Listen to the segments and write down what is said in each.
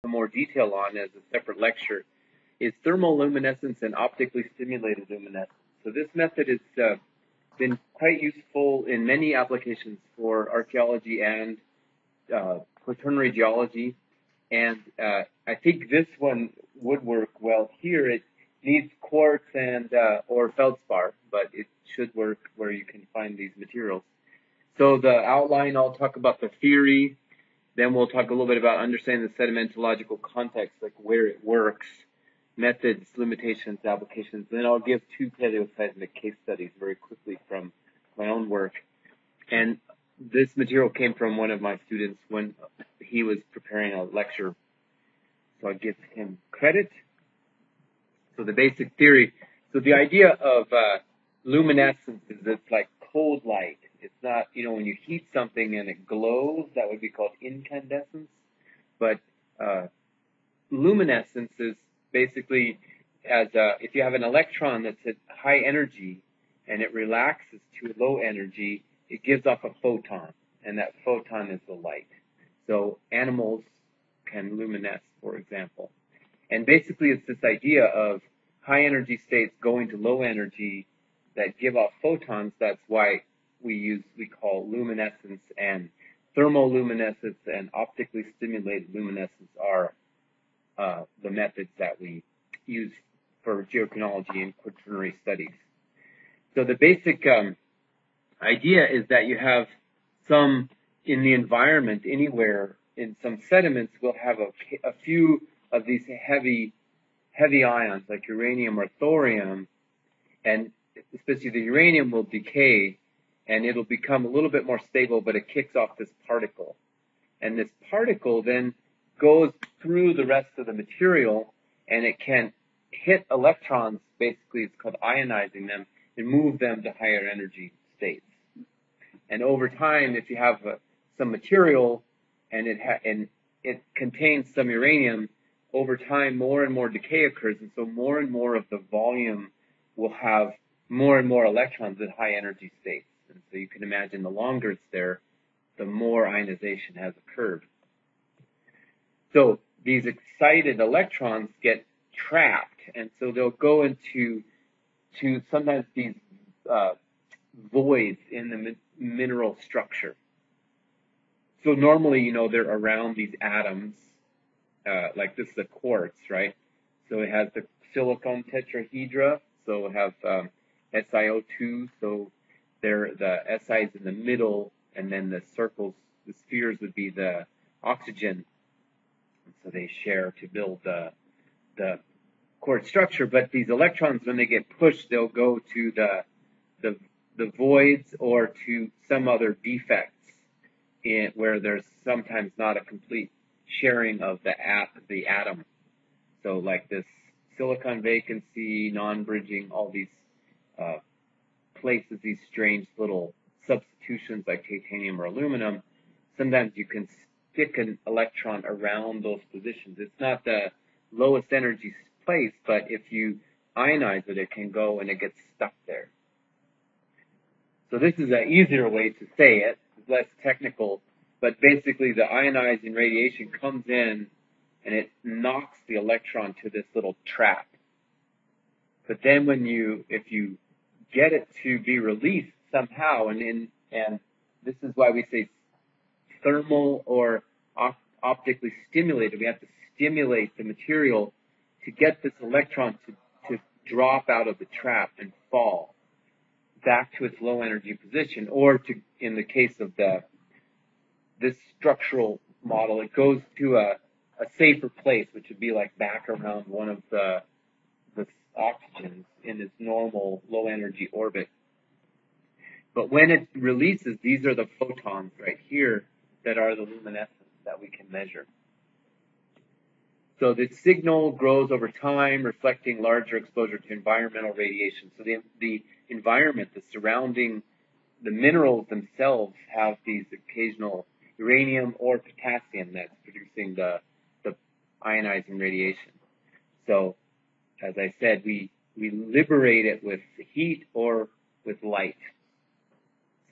some more detail on as a separate lecture is thermoluminescence and optically stimulated luminescence. So this method has been quite useful in many applications for archaeology and quaternary geology. And I think this one would work well here. It needs quartz and or feldspar, but it should work where you can find these materials. So the outline, I'll talk about the theory. Then we'll talk a little bit about understanding the sedimentological context, like where it works, methods, limitations, applications. Then I'll give 2 paleoseismic case studies very quickly from my own work. And this material came from one of my students when he was preparing a lecture. So I give him credit. So the basic theory. So the idea of luminescence is it's like cold light. It's not, when you heat something and it glows, that would be called incandescence. But luminescence is basically if you have an electron that's at high energy and it relaxes to low energy, it gives off a photon, and that photon is the light. So animals can luminesce, for example. And basically it's this idea of high energy states going to low energy that give off photons. That's why we call luminescence and thermoluminescence and optically stimulated luminescence are the methods that we use for geochronology and quaternary studies. So the basic idea is that you have some in the environment anywhere in some sediments we'll have a few of these heavy ions like uranium or thorium, and especially the uranium will decay and it'll become a little bit more stable, but it kicks off this particle. And this particle then goes through the rest of the material and it can hit electrons, basically it's called ionizing them, and move them to higher energy states. And over time, if you have some material and it contains some uranium, over time more and more decay occurs, and so more and more of the volume will have more and more electrons at high energy states. And so you can imagine the longer it's there, the more ionization has occurred. So these excited electrons get trapped, and so they'll go into sometimes these voids in the mineral structure. So normally, they're around these atoms, like this is a quartz, right? So it has the silicon tetrahedra, so it have SiO2, so the Si is in the middle, and then the circles, the spheres would be the oxygen. So they share to build the quartz structure. But these electrons, when they get pushed, they'll go to the voids or to some other defects where there's sometimes not a complete sharing of the atom. So like this silicon vacancy, non-bridging, all these places, these strange little substitutions like titanium or aluminum, sometimes you can stick an electron around those positions. It's not the lowest energy place, but if you ionize it, it can go and it gets stuck there. So this is an easier way to say it. It's less technical, but basically the ionizing radiation comes in and it knocks the electron to this little trap. But then if you get it to be released somehow, and this is why we say thermal or optically stimulated. We have to stimulate the material to get this electron to drop out of the trap and fall back to its low energy position, or in the case of this structural model, it goes to a safer place, which would be like back around one of the oxygens in its normal low energy orbit. But when it releases, these are the photons right here that are the luminescence that we can measure. So the signal grows over time, reflecting larger exposure to environmental radiation. So the environment, the surrounding, the minerals themselves have these occasional uranium or potassium that's producing the ionizing radiation. So, as I said, we liberate it with heat or with light.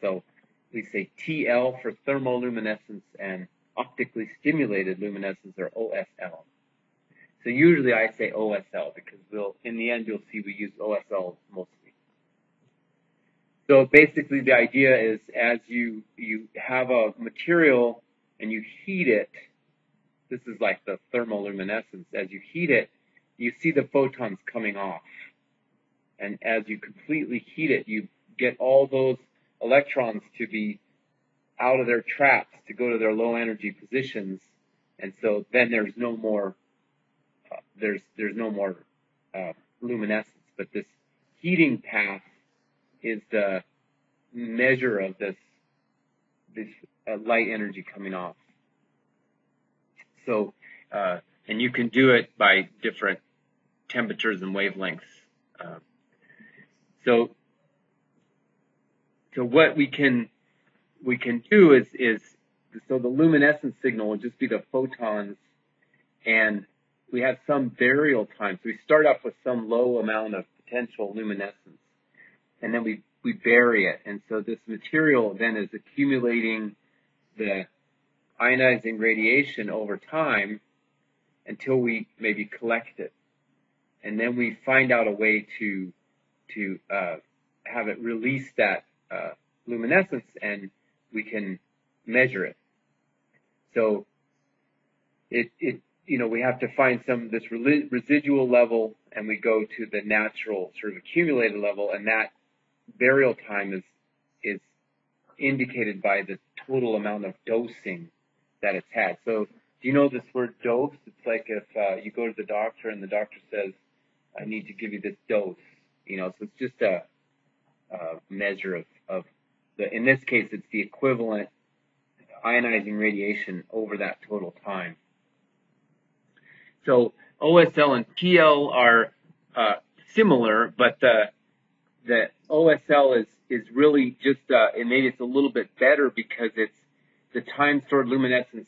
So we say TL for thermoluminescence and optically stimulated luminescence, or OSL. So usually I say OSL because in the end you'll see we use OSL mostly. So basically the idea is as you have a material and you heat it, this is like the thermoluminescence, as you heat it, you see the photons coming off. And as you completely heat it, you get all those electrons to be out of their traps to go to their low energy positions, and so then there's no more luminescence. But this heating path is the measure of this light energy coming off. So and you can do it by different temperatures and wavelengths. So what we can do is so the luminescence signal will just be the photons, and we have some burial time. So we start off with some low amount of potential luminescence, and then we bury it. And so this material then is accumulating the ionizing radiation over time until we maybe collect it. And then we find out a way to have it release that luminescence, and we can measure it. So we have to find this residual level, and we go to the natural sort of accumulated level, and that burial time is indicated by the total amount of dosing that it's had. So do you know this word dose? It's like if you go to the doctor and the doctor says, I need to give you this dose. So it's just a measure of in this case, it's the equivalent ionizing radiation over that total time. So OSL and TL are similar, but the OSL is really just maybe it's a little bit better because it's the time stored luminescence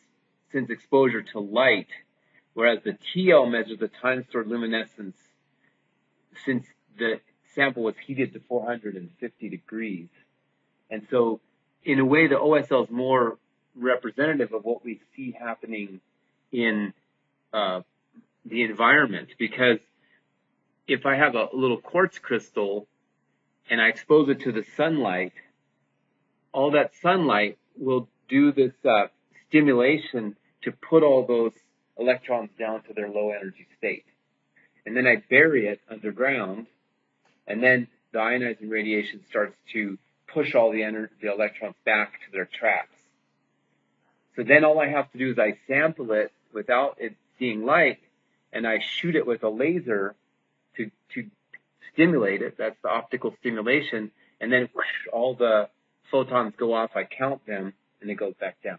since exposure to light, whereas the TL measures the time stored luminescence since the sample was heated to 450 degrees. And so, in a way, the OSL is more representative of what we see happening in the environment, because if I have a little quartz crystal and I expose it to the sunlight, all that sunlight will do this stimulation to put all those electrons down to their low energy state. And then I bury it underground, and then the ionizing radiation starts to push all the electrons back to their traps. So then all I have to do is I sample it without it seeing light, and I shoot it with a laser to stimulate it. That's the optical stimulation. And then whoosh, all the photons go off. I count them, and it goes back down.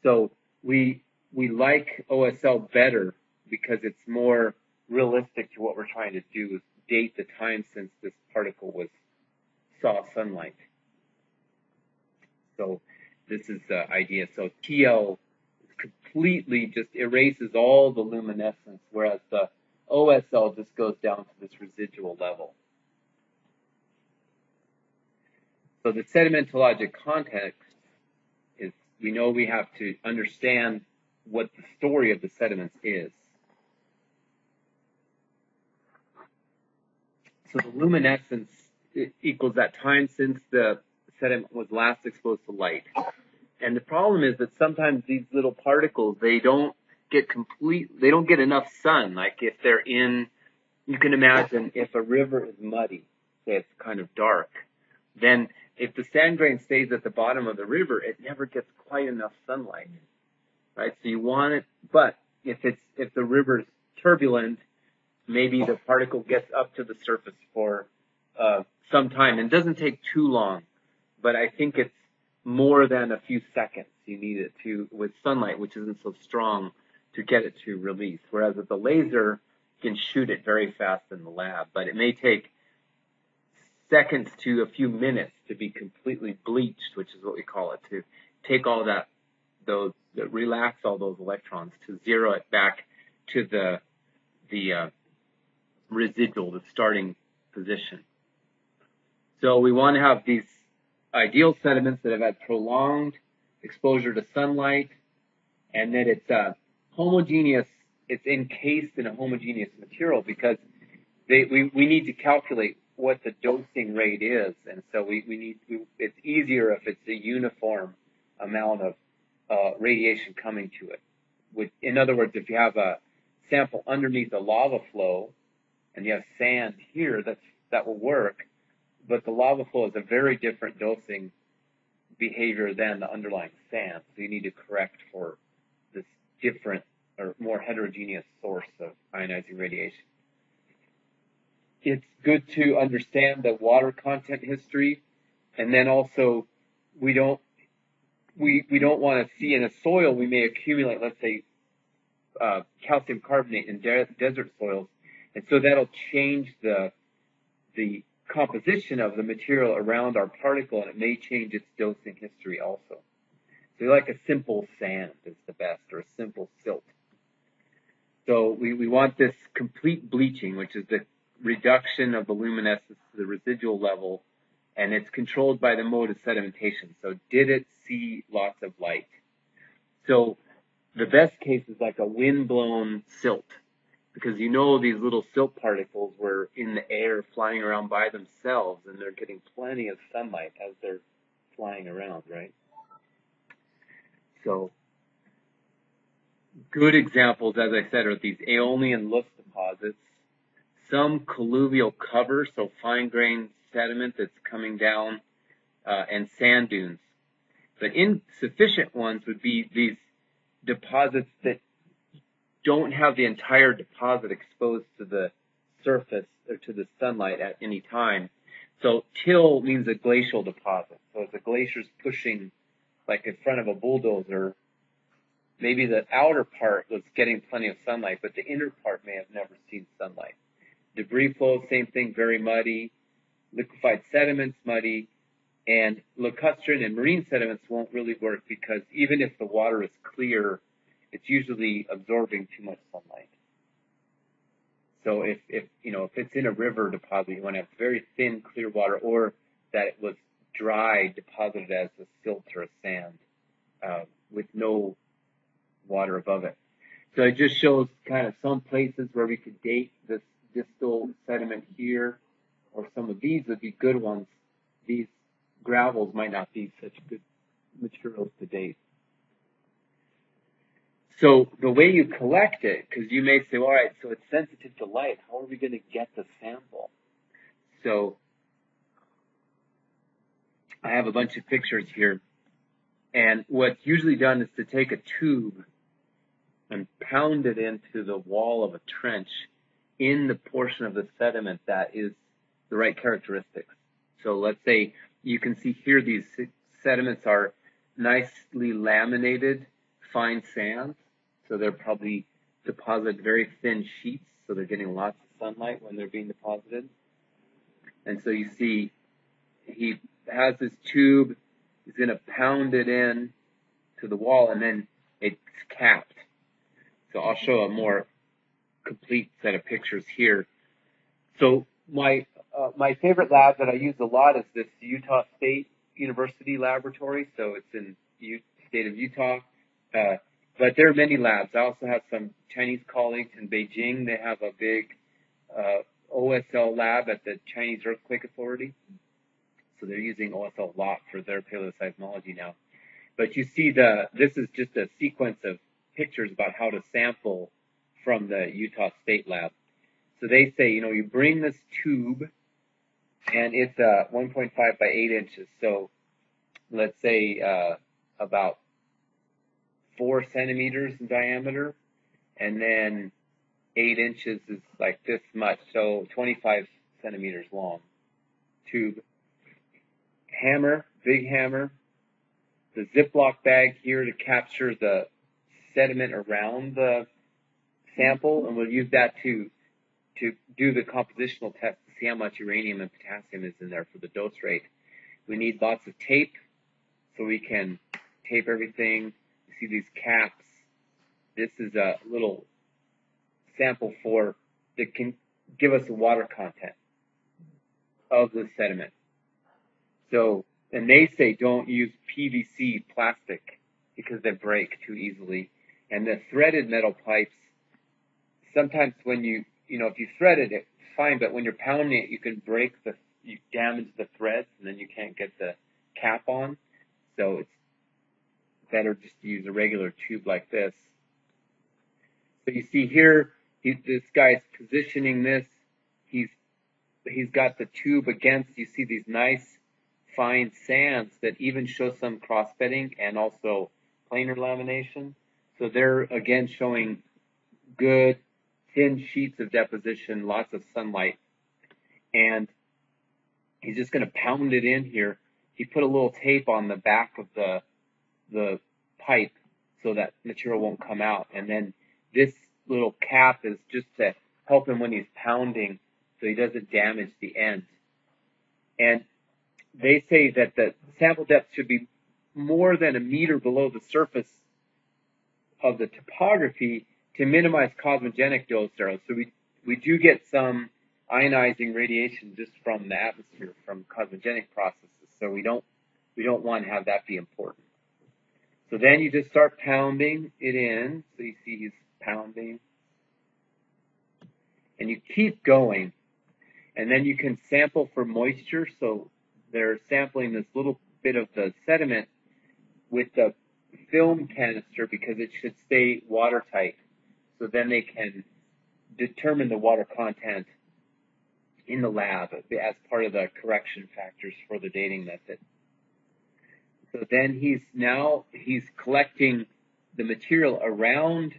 So we like OSL better because it's more realistic to what we're trying to do, is date the time since this particle saw sunlight. So this is the idea. So TL completely just erases all the luminescence, whereas the OSL just goes down to this residual level. So the sedimentologic context is, we know we have to understand what the story of the sediments is. So the luminescence equals that time since the sediment was last exposed to light. And the problem is that sometimes these little particles, they don't get enough sun. Like if they're you can imagine if a river is muddy, say it's kind of dark, then if the sand grain stays at the bottom of the river, it never gets quite enough sunlight, right? So you want it, but if the river's turbulent, maybe the particle gets up to the surface for some time, and it doesn't take too long, but I think it's more than a few seconds you need it to, with sunlight, which isn't so strong, to get it to release. Whereas with the laser, you can shoot it very fast in the lab, but it may take seconds to a few minutes to be completely bleached, which is what we call it, to take all that, relax all those electrons, to zero it back to the residual, the starting position. So we want to have these ideal sediments that have had prolonged exposure to sunlight, and that it's homogeneous. It's encased in a homogeneous material because we need to calculate what the dosing rate is, and so it's easier if it's a uniform amount of radiation coming to it. In other words, if you have a sample underneath a lava flow and you have sand here, that will work, but the lava flow is a very different dosing behavior than the underlying sand, so you need to correct for this different or more heterogeneous source of ionizing radiation. It's good to understand the water content history, and then also we don't want to see in a soil we may accumulate, let's say, calcium carbonate in desert soils, and so that'll change the composition of the material around our particle, and it may change its dosing history also. So like a simple sand is the best, or a simple silt. So we want this complete bleaching, which is the reduction of the luminescence to the residual level, and it's controlled by the mode of sedimentation. So did it see lots of light? So the best case is like a wind-blown silt, because these little silt particles were in the air flying around by themselves, and they're getting plenty of sunlight as they're flying around, right? So good examples, as I said, are these Aeolian loess deposits, some colluvial cover, so fine-grained sediment that's coming down, and sand dunes. But insufficient ones would be these deposits that don't have the entire deposit exposed to the surface or to the sunlight at any time. So till means a glacial deposit. So if the glacier's pushing like in front of a bulldozer, maybe the outer part was getting plenty of sunlight, but the inner part may have never seen sunlight. Debris flow, same thing, very muddy. Liquefied sediments, muddy. And lacustrine and marine sediments won't really work because even if the water is clear, it's usually absorbing too much sunlight. So if it's in a river deposit, you want to have very thin, clear water, or that it was dry, deposited as a silt or a sand, with no water above it. So it just shows kind of some places where we could date this distal sediment here, or some of these would be good ones. These gravels might not be such good materials to date. So the way you collect it, because you may say, well, all right, so it's sensitive to light. How are we going to get the sample? So I have a bunch of pictures here. And what's usually done is to take a tube and pound it into the wall of a trench in the portion of the sediment that is the right characteristics. So let's say you can see here these sediments are nicely laminated fine sands. So they're probably deposited very thin sheets, so they're getting lots of sunlight when they're being deposited. And so you see he has this tube, he's going to pound it in to the wall, and then it's capped. So I'll show a more complete set of pictures here. So my favorite lab that I use a lot is this Utah State University laboratory. So it's in the state of Utah. But there are many labs. I also have some Chinese colleagues in Beijing. They have a big OSL lab at the Chinese Earthquake Authority. So they're using OSL a lot for their paleoseismology now. But you see this is just a sequence of pictures about how to sample from the Utah State lab. So they say, you bring this tube, and it's 1.5 by 8 inches. So let's say about 4 centimeters in diameter, and then 8 inches is like this much, so 25 centimeters long tube. Hammer, big hammer, the Ziploc bag here to capture the sediment around the sample, and we'll use that to do the compositional test to see how much uranium and potassium is in there for the dose rate. We need lots of tape, so we can tape everything. You see these caps. This is a little sample that can give us the water content of the sediment. So, and they say don't use PVC plastic because they break too easily. And the threaded metal pipes, sometimes when if you thread it, it's fine, but when you're pounding it, you damage the threads, and then you can't get the cap on. So it's better just to use a regular tube like this. So you see here, this guy's positioning this. He's got the tube against, you see these nice fine sands that even show some cross-bedding and also planar lamination. So they're again showing good thin sheets of deposition, lots of sunlight. And he's just going to pound it in here. He put a little tape on the back of the pipe so that material won't come out. And then this little cap is just to help him when he's pounding so he doesn't damage the end. And they say that the sample depth should be more than a meter below the surface of the topography to minimize cosmogenic dose errors. So we do get some ionizing radiation just from the atmosphere, from cosmogenic processes. So we don't want to have that be important. So then you just start pounding it in. So you see he's pounding. And you keep going. And then you can sample for moisture. So they're sampling this little bit of the sediment with the film canister because it should stay watertight. So then they can determine the water content in the lab as part of the correction factors for the dating method. So then he's collecting the material around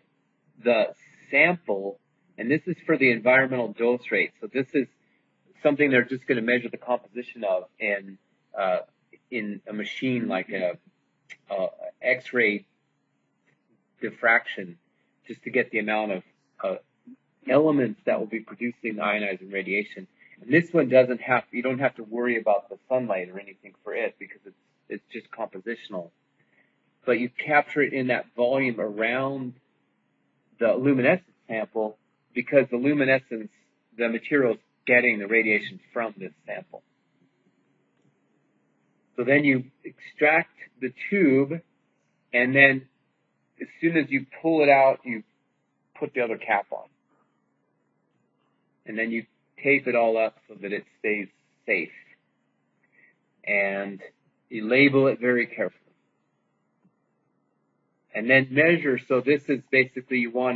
the sample, and this is for the environmental dose rate. So this is something they're just going to measure the composition of in a machine like a X-ray diffraction, just to get the amount of elements that will be producing the ionizing radiation. And this one you don't have to worry about the sunlight or anything for it because it's just compositional. But you capture it in that volume around the luminescence sample because the material is getting the radiation from this sample. So then you extract the tube, and then as soon as you pull it out, you put the other cap on. And then you tape it all up so that it stays safe. And you label it very carefully. And then measure. So this is basically what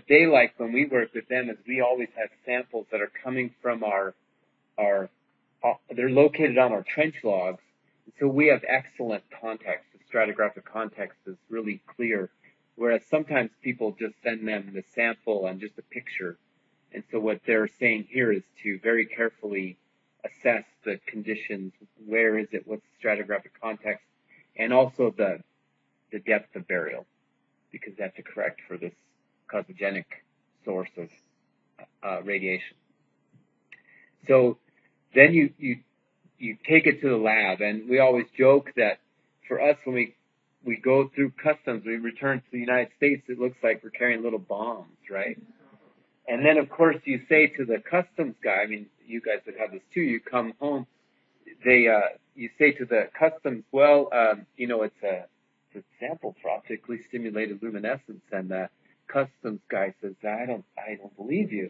they like when we work with them is we always have samples that are coming from they're located on our trench logs. So we have excellent context. The stratigraphic context is really clear. Whereas sometimes people just send them the sample and just a picture. And so what they're saying here is to very carefully assess the conditions. Where is it? What's the stratigraphic context? And also the depth of burial, because they have to correct for this cosmogenic source of radiation. So then you take it to the lab, and we always joke that for us when we go through customs, we return to the United States, it looks like we're carrying little bombs, right? And then, of course, you say to the customs guy, I mean, you guys would have this too, you come home, you say to the customs, well, it's a sample for optically stimulated luminescence, and the customs guy says, I don't believe you.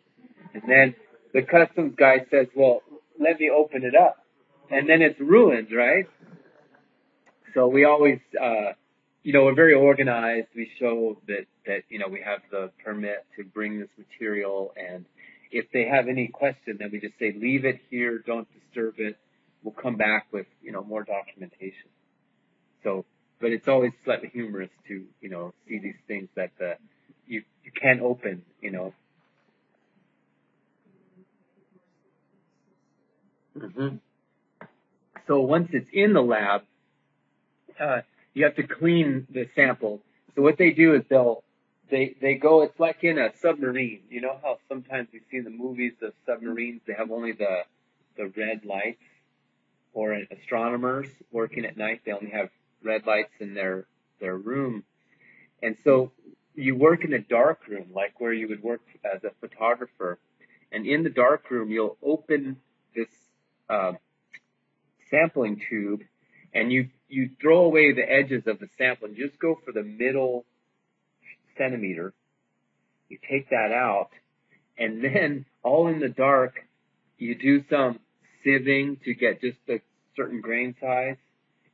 And then the customs guy says, well, let me open it up. And then it's ruined, right? So we always, we're very organized. We show that, we have the permit to bring this material. And if they have any question, then we just say, leave it here. Don't disturb it. We'll come back with, more documentation. So, but it's always slightly humorous to, see these things that, you can't open, Mm-hmm. So once it's in the lab, you have to clean the sample. So what they do is they go, it's like in a submarine. You know how sometimes you see in the movies the submarines, they have only the red lights, or astronomers working at night, they only have red lights in their room. And so you work in a dark room, like where you would work as a photographer. And in the dark room, you'll open this sampling tube, and you throw away the edges of the sample and just go for the middle centimeter. You take that out, and then all in the dark, you do some sieving to get just a certain grain size,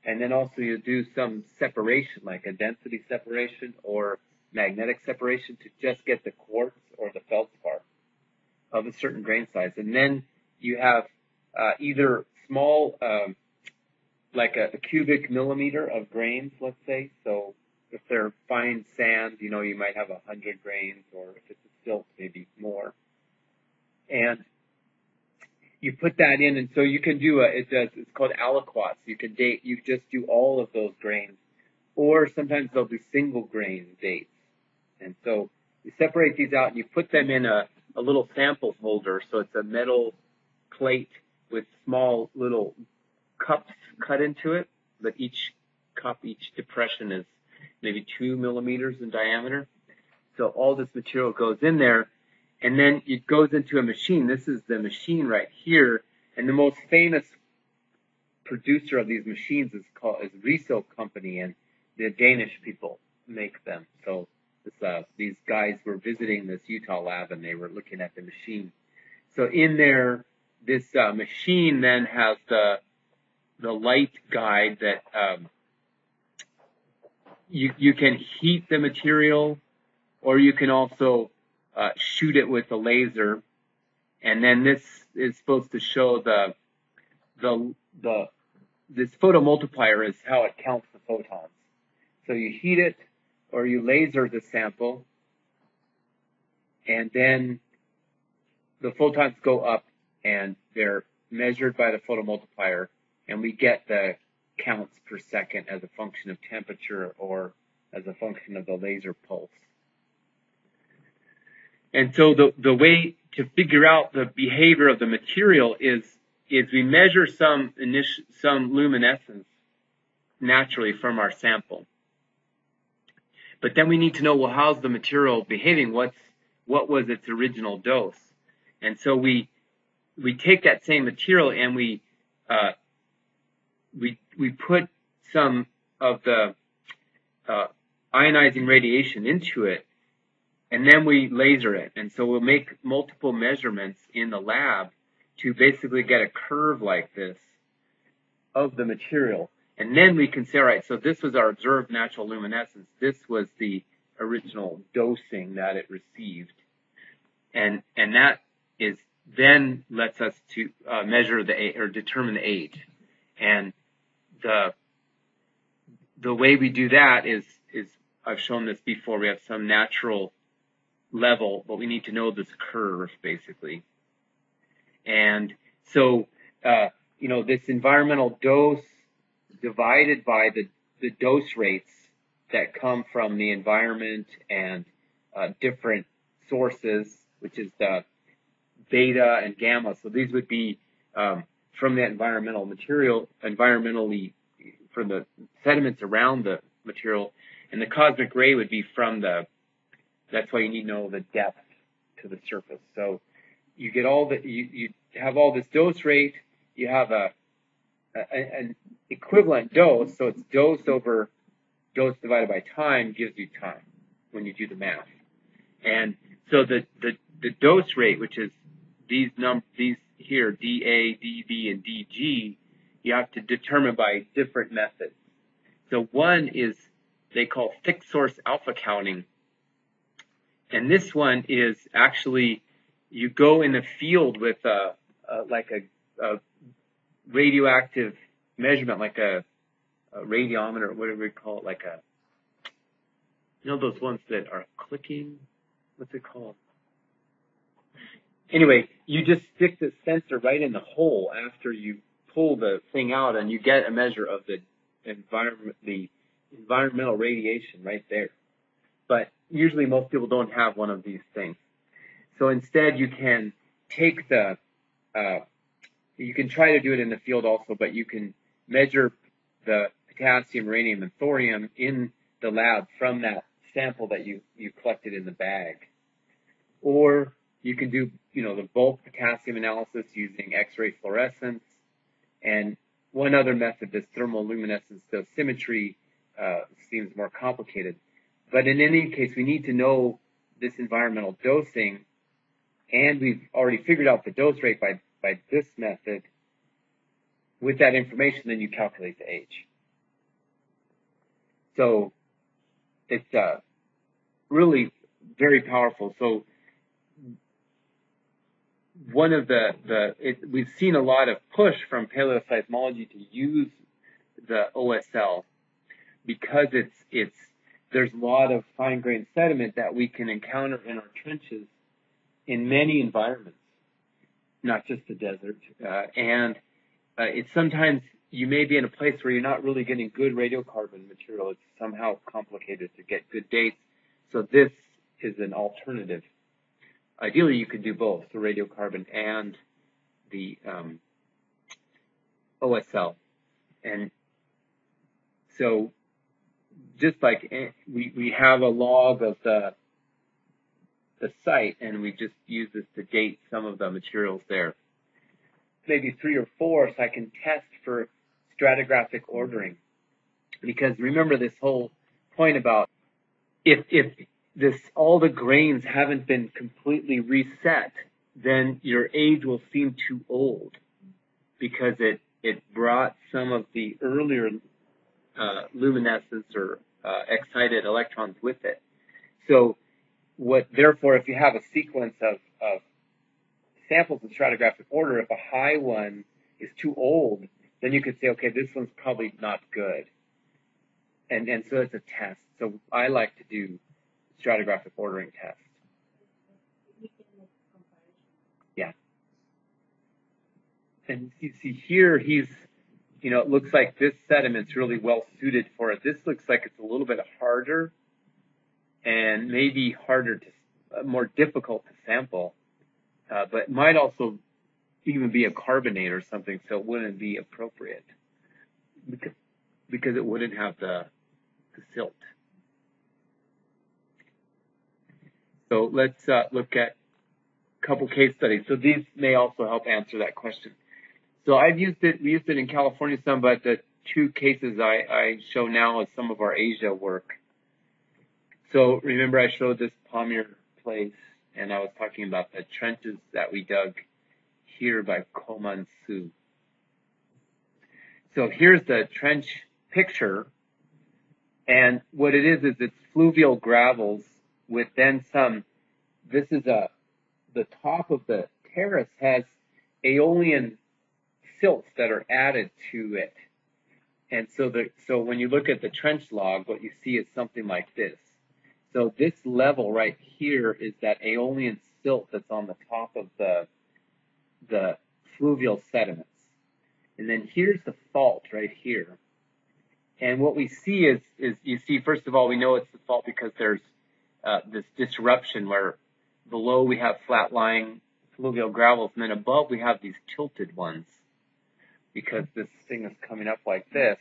and then also you do some separation, like a density separation or magnetic separation, to just get the quartz or the feldspar of a certain grain size. And then you have either small, like a cubic millimeter of grains, let's say. So if they're fine sand, you might have 100 grains, or if it's a silt, maybe more. And you put that in, and so you can do it's called aliquots. You just do all of those grains, or sometimes they'll be single grain dates. And so you separate these out and you put them in a little sample holder. So it's a metal plate with small little cups cut into it, but each depression is maybe 2 millimeters in diameter. So all this material goes in there, and then it goes into a machine. This is the machine right here, and the most famous producer of these machines is Riso Company, and the Danish people make them. So these guys were visiting this Utah lab, and they were looking at the machine. So in there, this machine then has the light guide that you can heat the material, or you can also shoot it with a laser, and then this is supposed to show this photomultiplier is how it counts the photons. So you heat it or you laser the sample, and then the photons go up and they're measured by the photomultiplier, and we get the counts per second as a function of temperature or as a function of the laser pulse. And so the way to figure out the behavior of the material is we measure some luminescence naturally from our sample. But then we need to know, well, how's the material behaving? What was its original dose? And so we take that same material and we put some of the ionizing radiation into it, and then we laser it. And so we'll make multiple measurements in the lab to basically get a curve like this of the material. And then we can say, all right, so this was our observed natural luminescence. This was the original dosing that it received. And that is then lets us to measure or determine the age. And the way we do that is I've shown this before. We have some natural level, but we need to know this curve basically. And so this environmental dose divided by the dose rates that come from the environment and different sources, which is the beta and gamma. So these would be from the environmentally from the sediments around the material, and the cosmic ray would be from that's why you need to know the depth to the surface. So you get you have all this dose rate, you have an equivalent dose, so it's dose over dose divided by time gives you time when you do the math. And so the dose rate, which is these here, dA, dB, and dG, you have to determine by different methods. So one is they call fixed source alpha counting. And this one is actually, you go in the field with like a radioactive measurement, like a radiometer, whatever we call it, like those ones that are clicking? What's it called? Anyway, you just stick the sensor right in the hole after you pull the thing out, and you get a measure of the environmental radiation right there. But usually most people don't have one of these things. So instead you can take you can try to do it in the field also, but you can measure the potassium, uranium, and thorium in the lab from that sample that you collected in the bag. Or you can do, the bulk potassium analysis using X-ray fluorescence. And one other method, this thermal luminescence dosimetry, seems more complicated. But in any case, we need to know this environmental dosing, and we've already figured out the dose rate by this method. With that information, then you calculate the age. So it's really very powerful. So one of we've seen a lot of push from paleoseismology to use the OSL because there's a lot of fine-grained sediment that we can encounter in our trenches in many environments, not just the desert. It's sometimes you may be in a place where you're not really getting good radiocarbon material. It's somehow complicated to get good dates. So this is an alternative. Ideally, you could do both, the radiocarbon and the OSL. And so just like we have a log of the site, and we just use this to date some of the materials there. Maybe 3 or 4, so I can test for stratigraphic ordering. Because remember this whole point about if all the grains haven't been completely reset, then your age will seem too old because it brought some of the earlier luminescence or excited electrons with it. So therefore, if you have a sequence of samples in stratigraphic order, if a high one is too old, then you could say, okay, this one's probably not good. And so it's a test. So I like to do stratigraphic ordering tests. Yeah. And you see here, it looks like this sediment's really well suited for it. This looks like it's a little bit harder and maybe more difficult to sample. But might also even be a carbonate or something, so it wouldn't be appropriate because it wouldn't have the silt. So let's look at a couple case studies. So these may also help answer that question. So we used it in California some, but the 2 cases I show now is some of our Asia work. So remember I showed this Pamir place, and I was talking about the trenches that we dug here by Komansu. So here's the trench picture, and what it is it's fluvial gravels with then this is the top of the terrace has aeolian silts that are added to it. And so when you look at the trench log, what you see is something like this. So this level right here is that aeolian silt that's on the top of the fluvial sediments. And then here's the fault right here. And what we see is you see, first of all, we know it's the fault because there's this disruption where below we have flat-lying fluvial gravels, and then above we have these tilted ones because this thing is coming up like this.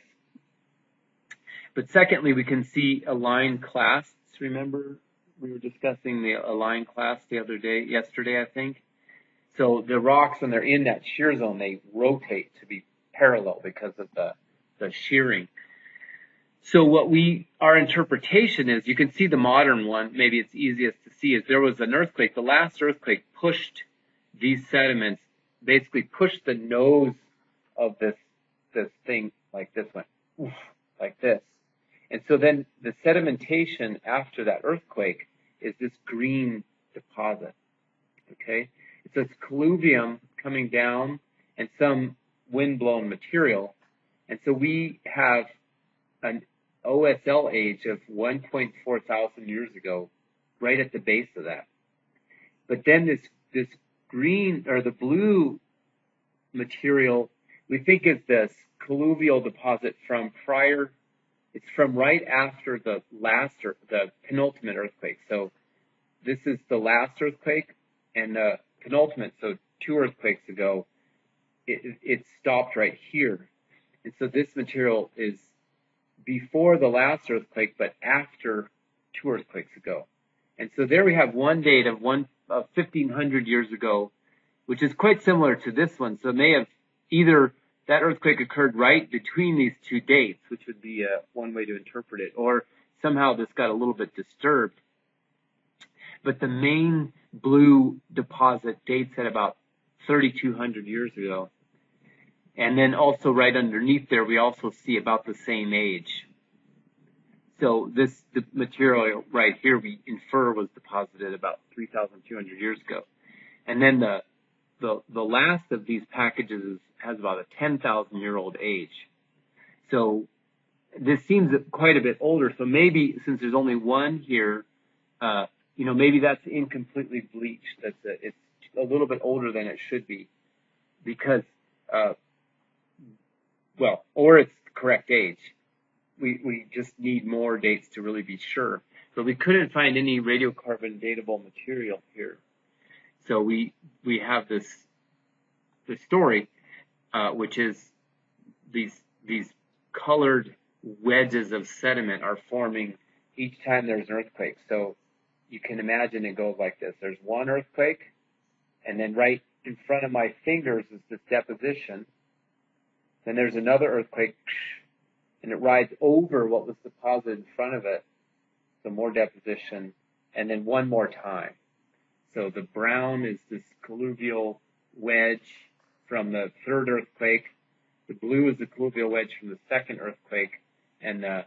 But secondly, we can see aligned clasts. Remember, we were discussing the aligned clasts yesterday, I think. So the rocks, when they're in that shear zone, they rotate to be parallel because of the shearing. So our interpretation is, you can see the modern one, maybe it's easiest to see, is there was an earthquake. The last earthquake pushed these sediments, basically pushed the nose of this thing like this one, like this. And so then the sedimentation after that earthquake is this green deposit, okay? So it's colluvium coming down and some wind-blown material. And so we have an OSL age of 1.4 thousand years ago, right at the base of that. But then this green or the blue material, we think is this colluvial deposit from it's from right after the penultimate earthquake. So this is the last earthquake and the penultimate, so 2 earthquakes ago, it stopped right here. And so this material is before the last earthquake, but after 2 earthquakes ago. And so there we have one date of 1,500 years ago, which is quite similar to this one. So it may have either that earthquake occurred right between these 2 dates, which would be one way to interpret it, or somehow this got a little bit disturbed. But the main blue deposit dates at about 3,200 years ago. And then also right underneath there, we also see about the same age. So the material right here we infer was deposited about 3,200 years ago. And then the last of these packages has about a 10,000-year-old age. So this seems quite a bit older. So maybe since there's only one here, maybe that's incompletely bleached. It's a little bit older than it should be, because or it's the correct age. We just need more dates to really be sure. But we couldn't find any radiocarbon datable material here. So we have this story, which is these colored wedges of sediment are forming each time there's an earthquake. So you can imagine it goes like this. There's one earthquake, and then right in front of my fingers is this deposition. Then there's another earthquake, and it rides over what was deposited in front of it, so more deposition, and then one more time. So the brown is this colluvial wedge from the third earthquake, the blue is the colluvial wedge from the second earthquake, and the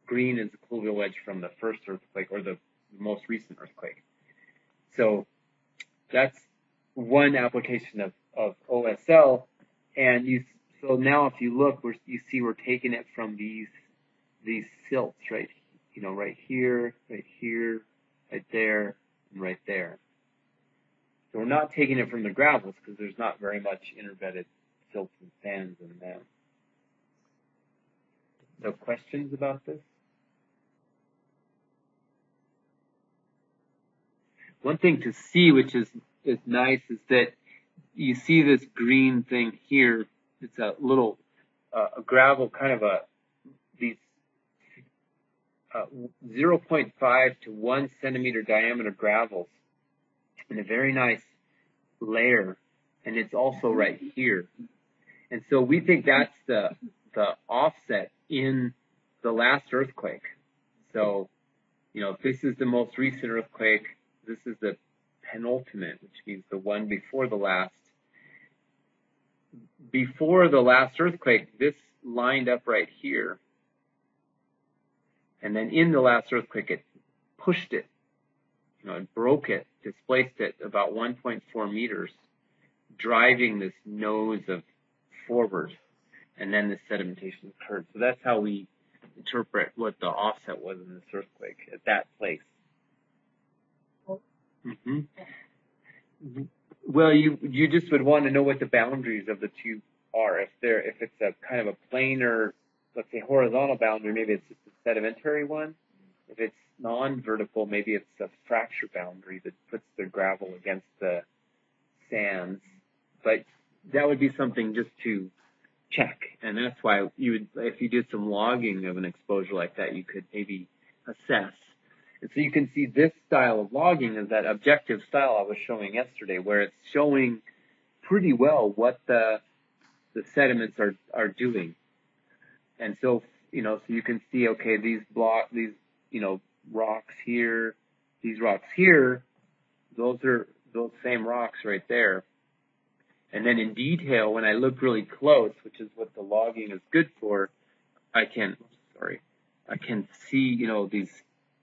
green is the colluvial wedge from the first earthquake, or the most recent earthquake. So that's one application of OSL, and so now if you look, you see we're taking it from these silts, right? Right here, right there, and right there. So we're not taking it from the gravels because there's not very much interbedded silts and sands in them. So questions about this? One thing to see, which is nice, is that you see this green thing here. It's a little a gravel, kind of these 0.5 to 1 centimeter diameter gravels in a very nice layer, and it's also right here. And so we think that's the offset in the last earthquake. So, if this is the most recent earthquake, this is the penultimate, which means the one before the last. Before the last earthquake, this lined up right here. And then in the last earthquake, it pushed it, it broke it, displaced it about 1.4 meters, driving this nose of forward. And then the sedimentation occurred. So that's how we interpret what the offset was in this earthquake at that place. Mm-hmm. Well, you just would want to know what the boundaries of the two are. If it's a kind of a planar, let's say horizontal boundary, maybe it's just a sedimentary one. If it's non-vertical, maybe it's a fracture boundary that puts the gravel against the sands. But that would be something just to check, and that's why if you did some logging of an exposure like that, you could maybe assess. And so you can see this style of logging is that objective style I was showing yesterday, where it's showing pretty well what the sediments are doing. And so, so you can see, okay, these rocks here, these rocks here, those are those same rocks right there. And then in detail, when I look really close, which is what the logging is good for, I can see,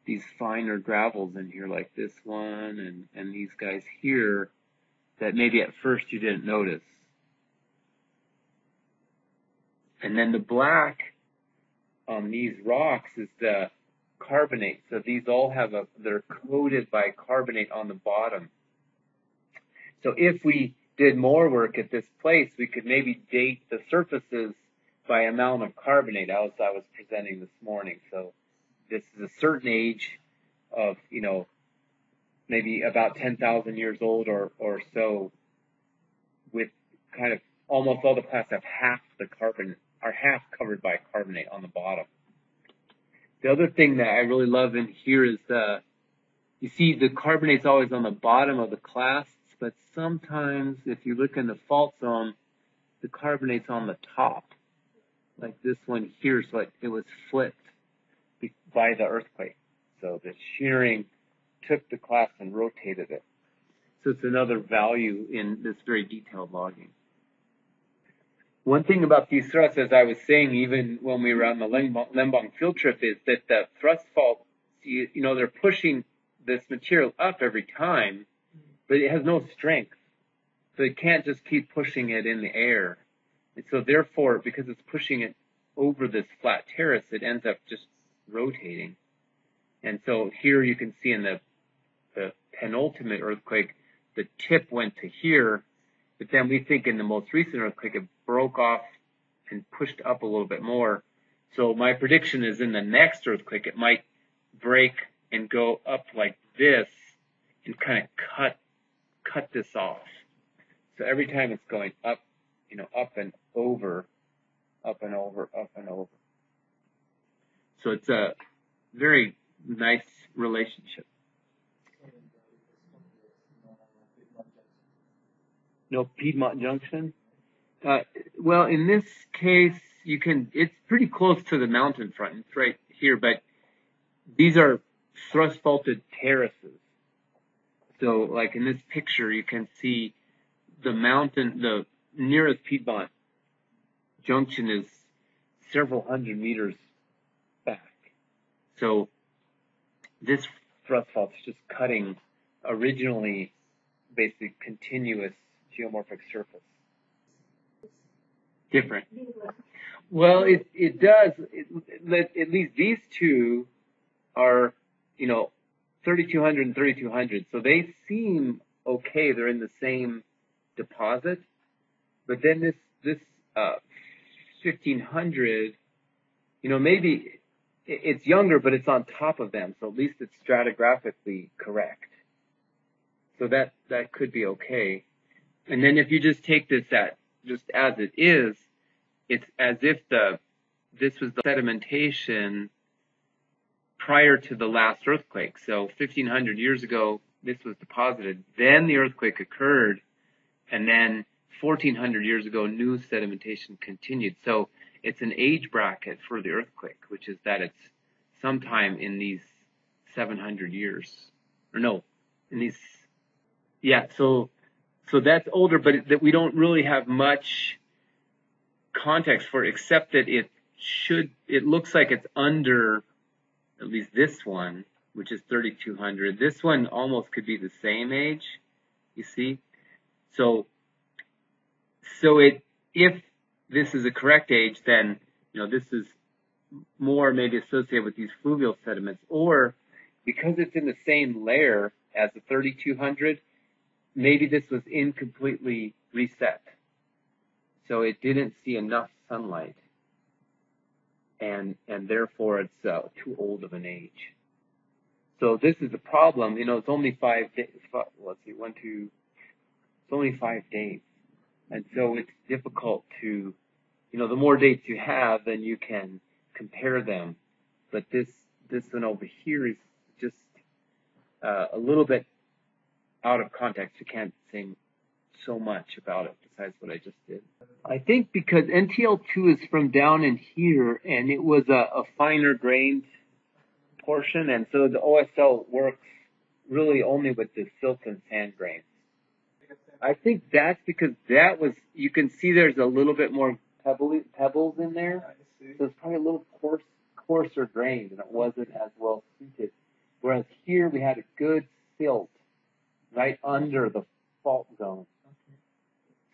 these finer gravels in here, like this one and these guys here, that maybe at first you didn't notice. And then the black on these rocks is the carbonate. So these all they're coated by carbonate on the bottom. So if we did more work at this place, we could maybe date the surfaces by amount of carbonate, as I was presenting this morning. So this is a certain age of, maybe about 10,000 years old or so, with kind of almost all the plants have are half covered by carbonate on the bottom. The other thing that I really love in here is you see the carbonate's always on the bottom of the clasts, but sometimes if you look in the fault zone, the carbonate's on the top, like this one here, so it was flipped. by the earthquake. So the shearing took the class and rotated it. So it's another value in this very detailed logging. One thing about these thrusts, as I was saying, even when we were on the Lembang field trip, is that the thrust fault, they're pushing this material up every time, but it has no strength. So it can't just keep pushing it in the air. And so therefore, because it's pushing it over this flat terrace, it ends up just rotating. And so here you can see in the penultimate earthquake, the tip went to here, but then we think in the most recent earthquake, it broke off and pushed up a little bit more. So my prediction is in the next earthquake, it might break and go up like this and kind of cut this off. So every time it's going up, up and over, up and over, up and over. So it's a very nice relationship. No Piedmont Junction? Well, in this case, it's pretty close to the mountain front. It's right here, but these are thrust faulted terraces. So like in this picture, you can see the mountain, the nearest Piedmont Junction is several hundred meters back. So this thrust fault is just cutting originally basically continuous geomorphic surface. Different. Well, it does. At least these two are, 3200 and 3200. So they seem okay. They're in the same deposit. But then this 1500, maybe it's younger, but it's on top of them. So at least it's stratigraphically correct. So that could be okay. And then if you just take this just as it is, it's as if this was the sedimentation prior to the last earthquake. So 1500 years ago, this was deposited. Then the earthquake occurred, and then 1400 years ago, new sedimentation continued. So it's an age bracket for the earthquake, which is that it's sometime in these 700 years. Or no, in these, yeah, so that's older, but that we don't really have much context for, except that it looks like it's under at least this one, which is 3200. This one almost could be the same age, you see? So if this is a correct age, then, this is more maybe associated with these fluvial sediments, or because it's in the same layer as the 3200, maybe this was incompletely reset. So it didn't see enough sunlight, and therefore it's too old of an age. So this is the problem. It's only 5 days. Let's see, it's only 5 days. And so it's difficult to, the more dates you have, then you can compare them. But this one over here is just a little bit out of context. You can't say so much about it besides what I just did. I think because NTL2 is from down in here, and it was a finer grained portion, and so the OSL works really only with the silt and sand grains. I think that's because you can see there's a little bit more pebbles in there, so it's probably a little coarser grained, and it wasn't as well suited. Whereas here we had a good silt right under the fault zone.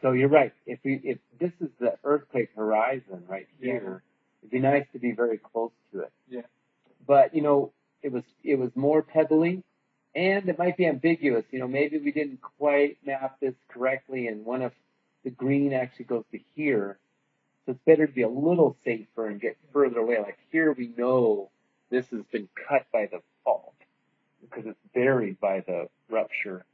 So you're right. If this is the earthquake horizon right here, it'd be nice to be very close to it. Yeah. But it was more pebbly, and it might be ambiguous. Maybe we didn't quite map this correctly, and one of the green actually goes to here. So it's better to be a little safer and get further away. Like here, we know this has been cut by the fault because it's buried by the rupture.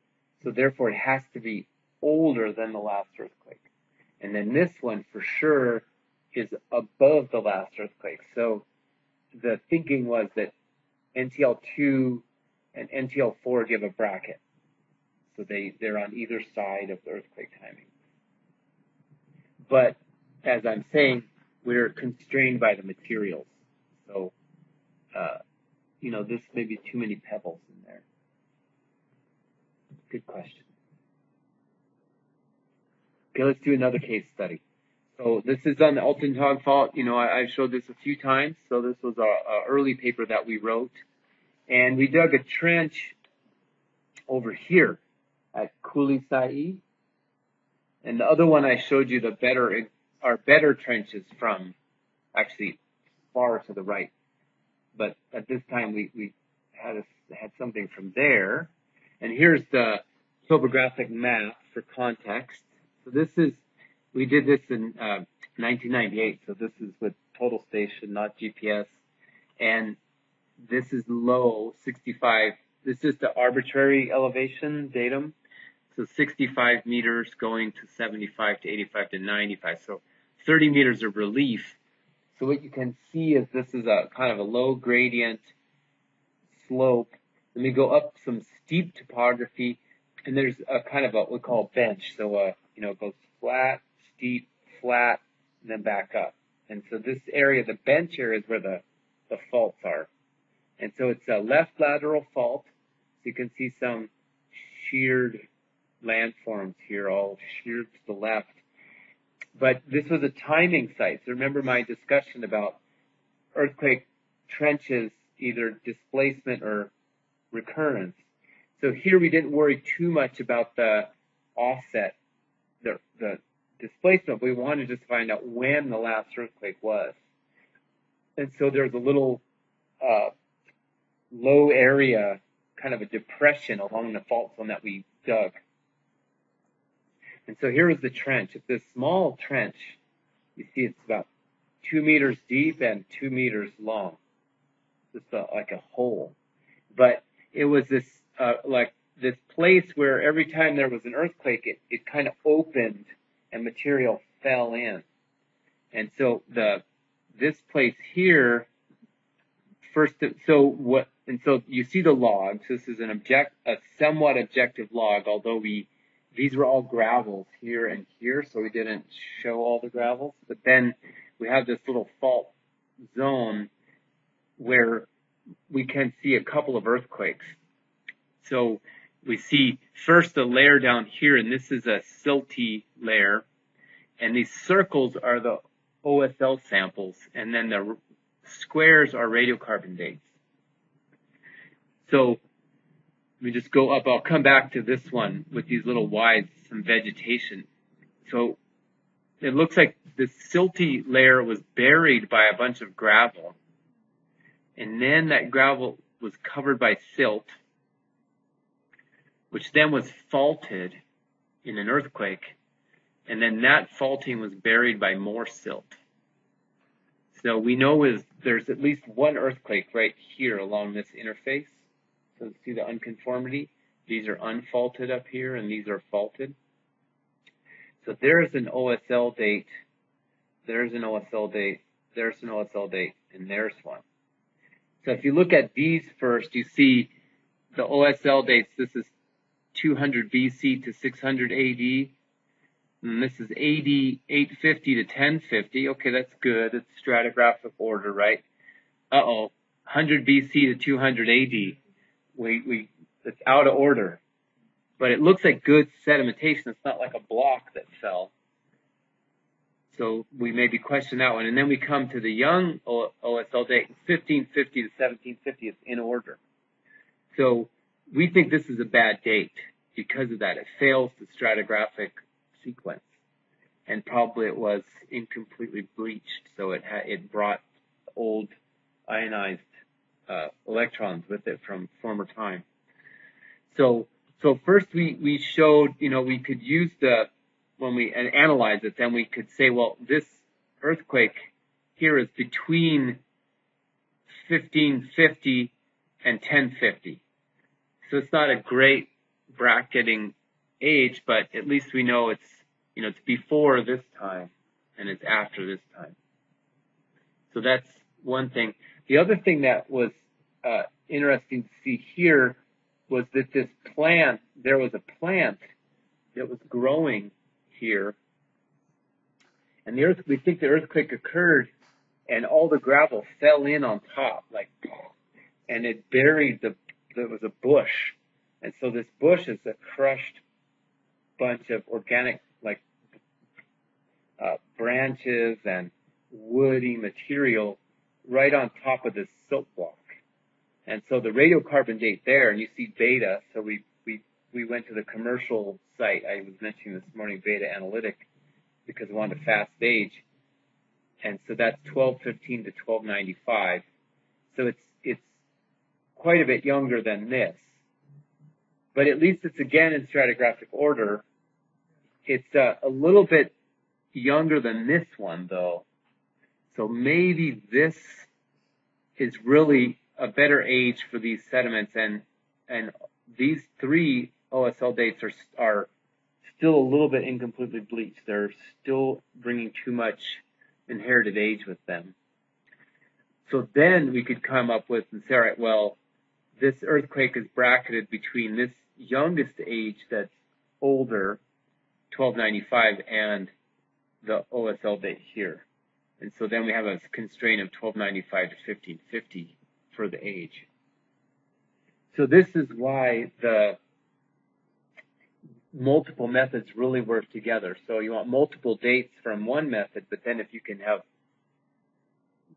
So therefore, it has to be older than the last earthquake. And then this one for sure is above the last earthquake. So the thinking was that NTL2 and NTL4 give a bracket. So they're on either side of the earthquake timing. But as I'm saying, we're constrained by the materials. So this may be too many pebbles in there. Good question. Okay, let's do another case study. So this is on the Altenhog fault. I've showed this a few times. So this was a early paper that we wrote. And we dug a trench over here at Kulesayi. And the other one I showed you are better trenches from actually far to the right. But at this time we had something from there. And here's the topographic map for context. So we did this in 1998. So this is with total station, not GPS. And this is low, 65. This is the arbitrary elevation datum. So 65 meters going to 75 to 85 to 95. So 30 meters of relief. So what you can see is this is a kind of a low gradient slope. Then we go up some steep topography, and there's a kind of what we call bench. So, it goes flat, steep, flat, and then back up. And so this area, the bench area, is where the faults are. And so it's a left lateral fault. So you can see some sheared landforms here, all sheared to the left. But this was a timing site. So remember my discussion about earthquake trenches, either displacement or recurrence. So here we didn't worry too much about the offset, the displacement. We wanted to just find out when the last earthquake was. And so there's a little low area, kind of a depression along the fault zone that we dug. And so here is the trench. It's this small trench. You see it's about 2 meters deep and 2 meters long. Just like a hole. But it was this place where every time there was an earthquake, it kind of opened and material fell in. And so this place here, so you see the logs. This is a somewhat objective log, although these were all gravels here and here, so we didn't show all the gravels. But then we have this little fault zone where we can see a couple of earthquakes. So we see first a layer down here, and this is a silty layer. And these circles are the OSL samples, and then the squares are radiocarbon dates. So we just go up. I'll come back to this one with these little Ys, some vegetation. So it looks like this silty layer was buried by a bunch of gravel. And then that gravel was covered by silt, which then was faulted in an earthquake. And then that faulting was buried by more silt. So we know there's at least one earthquake right here along this interface. So see the unconformity? These are unfaulted up here, and these are faulted. So there's an OSL date, there's an OSL date, there's an OSL date, and there's one. So if you look at these first, you see the OSL dates. This is 200 BC to 600 AD. And this is AD 850 to 1050. Okay, that's good. It's stratigraphic order, right? 100 BC to 200 AD. It's out of order. But it looks like good sedimentation. It's not like a block that fell. So we maybe question that one. And then we come to the young OSL date, 1550 to 1750. It's in order. So we think this is a bad date because of that. It fails the stratigraphic sequence. And probably it was incompletely bleached. So it brought old ionized electrons with it from former time. So first we showed, we could use when we analyze it, then we could say, well, this earthquake here is between 1550 and 1050. So it's not a great bracketing age, but at least we know it's before this time and it's after this time. So that's one thing. The other thing that was interesting to see here was that there was a plant that was growing here, and we think the earthquake occurred, and all the gravel fell in on top, and it buried there was a bush. And so this bush is a crushed bunch of organic, like, branches and woody material right on top of this silt block. And so the radiocarbon date there, and you see beta, so we went to the commercial site I was mentioning this morning, Beta Analytic, because we wanted a fast age. And so that's 1215 to 1295. So it's quite a bit younger than this. But at least it's again in stratigraphic order. It's a little bit younger than this one, though. So maybe this is really a better age for these sediments, and these three OSL dates are still a little bit incompletely bleached. They're still bringing too much inherited age with them. So then we could come up with and say, all right, well, this earthquake is bracketed between this youngest age that's older, 1295, and the OSL date here. And so then we have a constraint of 1295 to 1550 for the age. So this is why the multiple methods really work together. So you want multiple dates from one method, but then if you can have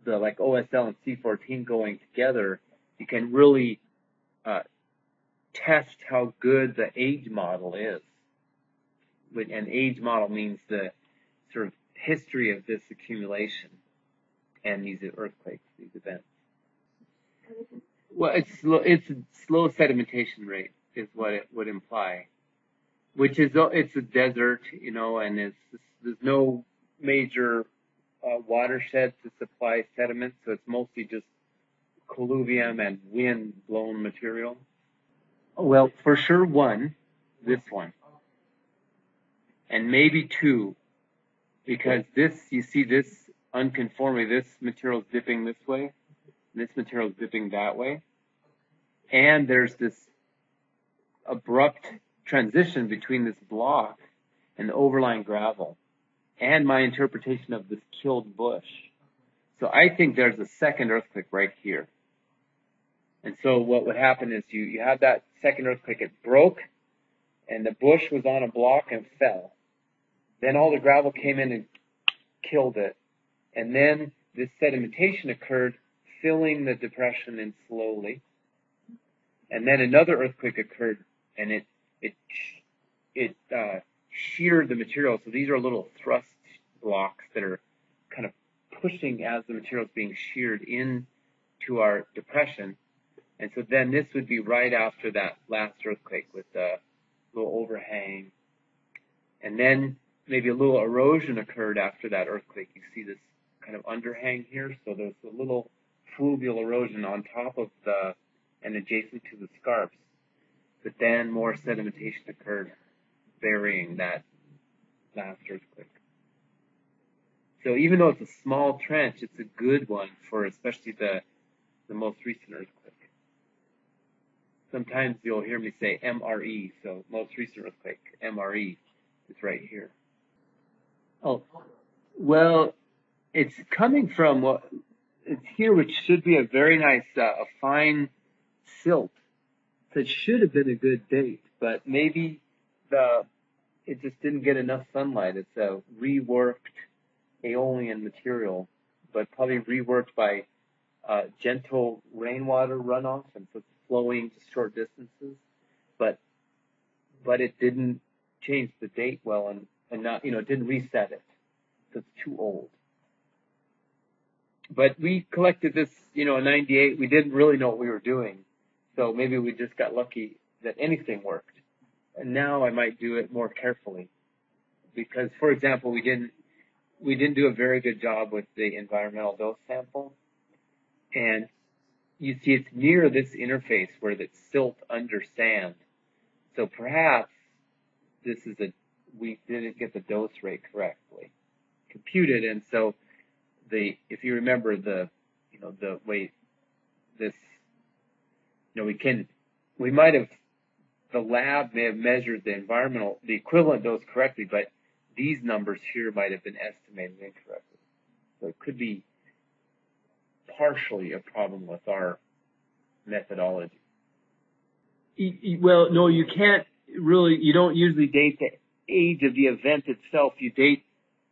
the like OSL and C14 going together, you can really test how good the age model is. An age model means the sort of history of this accumulation and these earthquakes, these events. Well, it's a slow sedimentation rate is what it would imply, which is it's a desert, you know, and there's no major watershed to supply sediment, so it's mostly just colluvium and wind-blown material. Well, for sure this one, and maybe two, because you see this unconformity, this material is dipping this way, and this material is dipping that way, and there's this abrupt transition between this block and the overlying gravel, and my interpretation of this killed bush. So I think there's a second earthquake right here. And so what would happen is you have that second earthquake, it broke, and the bush was on a block and fell. Then all the gravel came in and killed it. And then this sedimentation occurred, filling the depression in slowly. And then another earthquake occurred, and it sheared the material. So these are little thrust blocks that are kind of pushing as the material is being sheared into our depression. And so then this would be right after that last earthquake with the little overhang. And then maybe a little erosion occurred after that earthquake. You see this kind of underhang here. So there's a little fluvial erosion on top of and adjacent to the scarps. But then more sedimentation occurred, burying that last earthquake. So even though it's a small trench, it's a good one for especially the most recent earthquake. Sometimes you'll hear me say MRE, so most recent earthquake, MRE, is right here. Oh, well, it's coming from it's here, which should be a very nice, a fine silt. So it should have been a good date, but maybe it just didn't get enough sunlight. It's a reworked aeolian material, but probably reworked by gentle rainwater runoff, and so it's flowing to short distances. But it didn't change the date well, and not, it didn't reset it. So it's too old. But we collected this, in 98. We didn't really know what we were doing. So maybe we just got lucky that anything worked. And now I might do it more carefully. Because, for example, we didn't do a very good job with the environmental dose sample. And you see it's near this interface where it's silt under sand. So perhaps we didn't get the dose rate correctly computed. And so if you remember the way this, the lab may have measured the equivalent dose correctly, but these numbers here might have been estimated incorrectly. So it could be partially a problem with our method. methodology. Well, no, you can't really, you don't usually date the age of the event itself. You date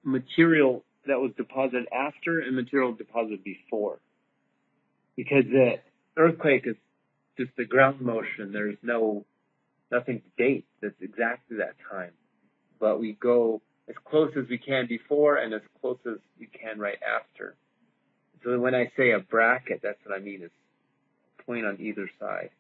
material that was deposited after and material deposited before. Because the earthquake is just the ground motion. There's nothing to date that's exactly that time. But we go as close as we can before and as close as we can right after. So when I say a bracket, that's what I mean, is a point on either side.